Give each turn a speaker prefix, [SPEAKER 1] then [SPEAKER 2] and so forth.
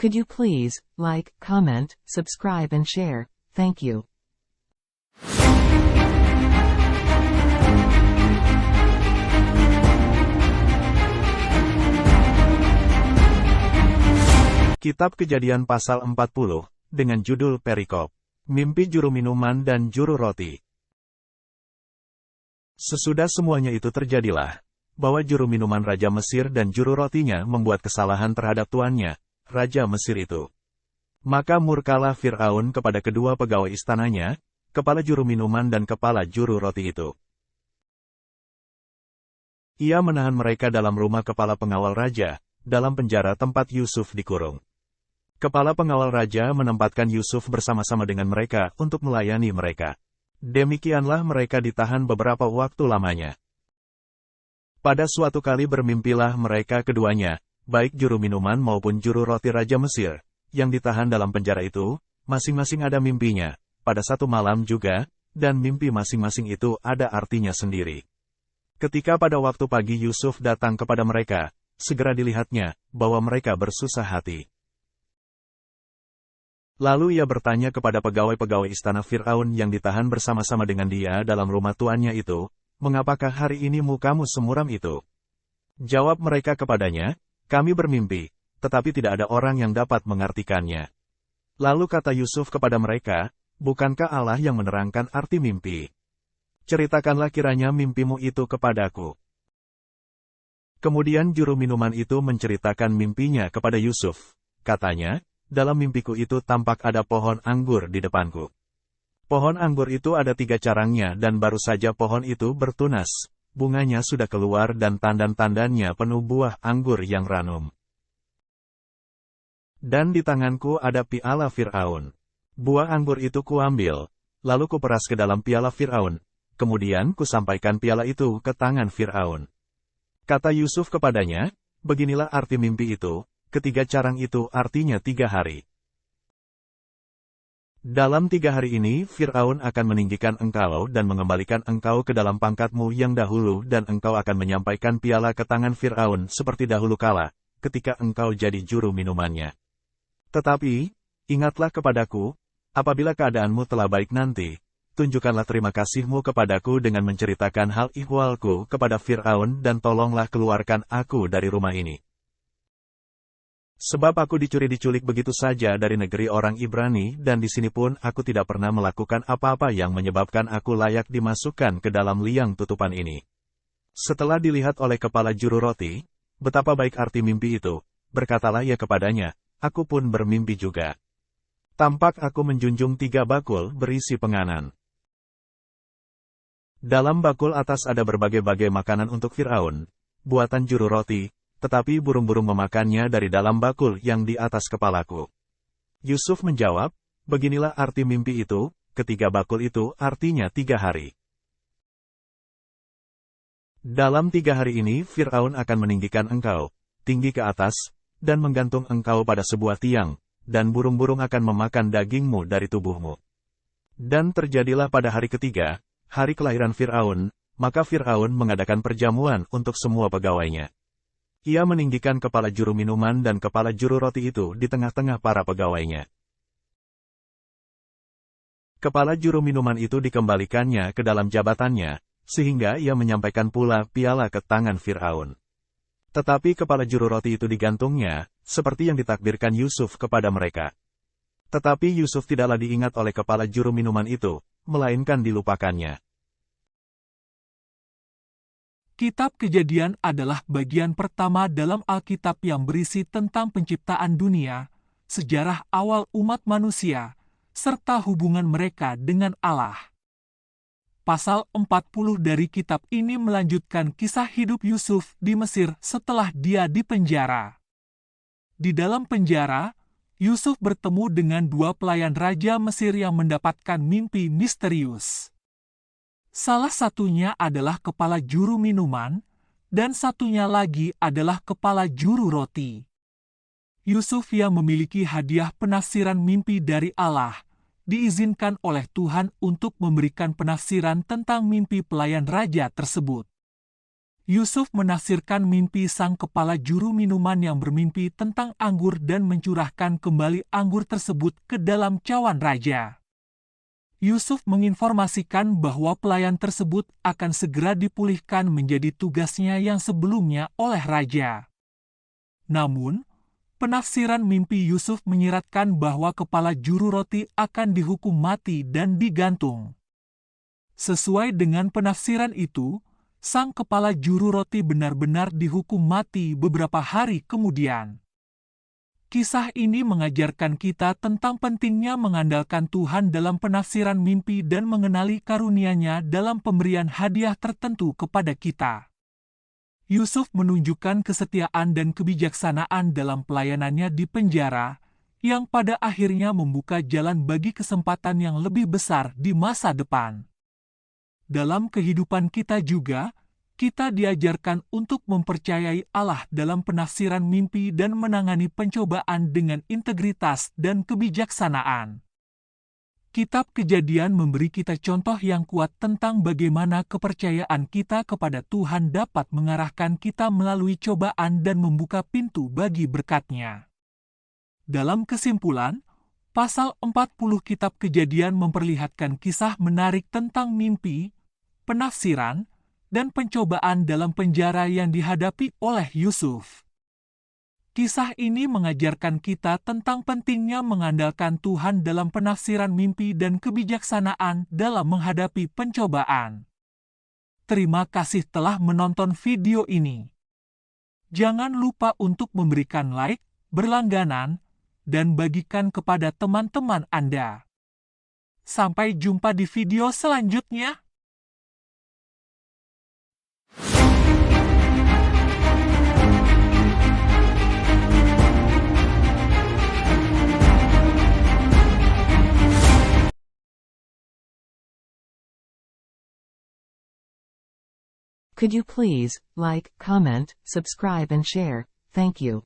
[SPEAKER 1] Could you please like, comment, subscribe and share? Thank you.
[SPEAKER 2] Kitab Kejadian pasal 40, dengan judul Perikop, Mimpi Juru Minuman dan Juru Roti. Sesudah semuanya itu terjadilah, bahwa juru minuman Raja Mesir dan juru rotinya membuat kesalahan terhadap tuannya, Raja Mesir itu. Maka murkalah Fir'aun kepada kedua pegawai istananya, kepala juru minuman dan kepala juru roti itu. Ia menahan mereka dalam rumah kepala pengawal raja, dalam penjara tempat Yusuf dikurung. Kepala pengawal raja menempatkan Yusuf bersama-sama dengan mereka untuk melayani mereka. Demikianlah mereka ditahan beberapa waktu lamanya. Pada suatu kali bermimpilah mereka keduanya, baik juru minuman maupun juru roti Raja Mesir, yang ditahan dalam penjara itu, masing-masing ada mimpinya, pada satu malam juga, dan mimpi masing-masing itu ada artinya sendiri. Ketika pada waktu pagi Yusuf datang kepada mereka, segera dilihatnya, bahwa mereka bersusah hati. Lalu ia bertanya kepada pegawai-pegawai istana Fir'aun yang ditahan bersama-sama dengan dia dalam rumah tuannya itu, "Mengapakah hari ini mukamu semuram itu?" Jawab mereka kepadanya, "Kami bermimpi, tetapi tidak ada orang yang dapat mengartikannya." Lalu kata Yusuf kepada mereka, "Bukankah Allah yang menerangkan arti mimpi? Ceritakanlah kiranya mimpimu itu kepadaku." Kemudian juru minuman itu menceritakan mimpinya kepada Yusuf. Katanya, "Dalam mimpiku itu tampak ada pohon anggur di depanku. Pohon anggur itu ada 3 carangnya dan baru saja pohon itu bertunas, bunganya sudah keluar dan tandan-tandannya penuh buah anggur yang ranum. Dan di tanganku ada piala Fir'aun. Buah anggur itu kuambil, lalu kuperas ke dalam piala Fir'aun, kemudian kusampaikan piala itu ke tangan Fir'aun." Kata Yusuf kepadanya, "Beginilah arti mimpi itu. Ketiga carang itu artinya 3 hari. Dalam 3 hari ini Fir'aun akan meninggikan engkau dan mengembalikan engkau ke dalam pangkatmu yang dahulu dan engkau akan menyampaikan piala ke tangan Fir'aun seperti dahulu kala, ketika engkau jadi juru minumannya. Tetapi, ingatlah kepadaku, apabila keadaanmu telah baik nanti, tunjukkanlah terima kasihmu kepadaku dengan menceritakan hal ihwalku kepada Fir'aun dan tolonglah keluarkan aku dari rumah ini. Sebab aku diculik begitu saja dari negeri orang Ibrani dan di sini pun aku tidak pernah melakukan apa-apa yang menyebabkan aku layak dimasukkan ke dalam liang tutupan ini." Setelah dilihat oleh kepala juru roti, betapa baik arti mimpi itu, berkatalah ia kepadanya, "Aku pun bermimpi juga. Tampak aku menjunjung 3 bakul berisi penganan. Dalam bakul atas ada berbagai-bagai makanan untuk Fir'aun, buatan juru roti, tetapi burung-burung memakannya dari dalam bakul yang di atas kepalaku." Yusuf menjawab, "Beginilah arti mimpi itu, ketiga bakul itu artinya 3 hari. Dalam 3 hari ini Fir'aun akan meninggikan engkau, tinggi ke atas, dan menggantung engkau pada sebuah tiang, dan burung-burung akan memakan dagingmu dari tubuhmu." Dan terjadilah pada hari ketiga, hari kelahiran Fir'aun, maka Fir'aun mengadakan perjamuan untuk semua pegawainya. Ia meninggikan kepala juru minuman dan kepala juru roti itu di tengah-tengah para pegawainya. Kepala juru minuman itu dikembalikannya ke dalam jabatannya, sehingga ia menyampaikan pula piala ke tangan Fir'aun. Tetapi kepala juru roti itu digantungnya, seperti yang ditakdirkan Yusuf kepada mereka. Tetapi Yusuf tidaklah diingat oleh kepala juru minuman itu, melainkan dilupakannya.
[SPEAKER 3] Kitab Kejadian adalah bagian pertama dalam Alkitab yang berisi tentang penciptaan dunia, sejarah awal umat manusia, serta hubungan mereka dengan Allah. Pasal 40 dari kitab ini melanjutkan kisah hidup Yusuf di Mesir setelah dia dipenjara. Di dalam penjara, Yusuf bertemu dengan 2 pelayan Raja Mesir yang mendapatkan mimpi misterius. Salah satunya adalah kepala juru minuman, dan satunya lagi adalah kepala juru roti. Yusuf yang memiliki hadiah penafsiran mimpi dari Allah, diizinkan oleh Tuhan untuk memberikan penafsiran tentang mimpi pelayan raja tersebut. Yusuf menafsirkan mimpi sang kepala juru minuman yang bermimpi tentang anggur dan mencurahkan kembali anggur tersebut ke dalam cawan raja. Yusuf menginformasikan bahwa pelayan tersebut akan segera dipulihkan menjadi tugasnya yang sebelumnya oleh raja. Namun, penafsiran mimpi Yusuf menyiratkan bahwa kepala juru roti akan dihukum mati dan digantung. Sesuai dengan penafsiran itu, sang kepala juru roti benar-benar dihukum mati beberapa hari kemudian. Kisah ini mengajarkan kita tentang pentingnya mengandalkan Tuhan dalam penafsiran mimpi dan mengenali karunia-Nya dalam pemberian hadiah tertentu kepada kita. Yusuf menunjukkan kesetiaan dan kebijaksanaan dalam pelayanannya di penjara, yang pada akhirnya membuka jalan bagi kesempatan yang lebih besar di masa depan. Dalam kehidupan kita juga, kita diajarkan untuk mempercayai Allah dalam penafsiran mimpi dan menangani pencobaan dengan integritas dan kebijaksanaan. Kitab Kejadian memberi kita contoh yang kuat tentang bagaimana kepercayaan kita kepada Tuhan dapat mengarahkan kita melalui cobaan dan membuka pintu bagi berkat-Nya. Dalam kesimpulan, pasal 40 Kitab Kejadian memperlihatkan kisah menarik tentang mimpi, penafsiran, dan pencobaan dalam penjara yang dihadapi oleh Yusuf. Kisah ini mengajarkan kita tentang pentingnya mengandalkan Tuhan dalam penafsiran mimpi dan kebijaksanaan dalam menghadapi pencobaan. Terima kasih telah menonton video ini. Jangan lupa untuk memberikan like, berlangganan, dan bagikan kepada teman-teman Anda. Sampai jumpa di video selanjutnya.
[SPEAKER 1] Could you please like, comment, subscribe and share? Thank you.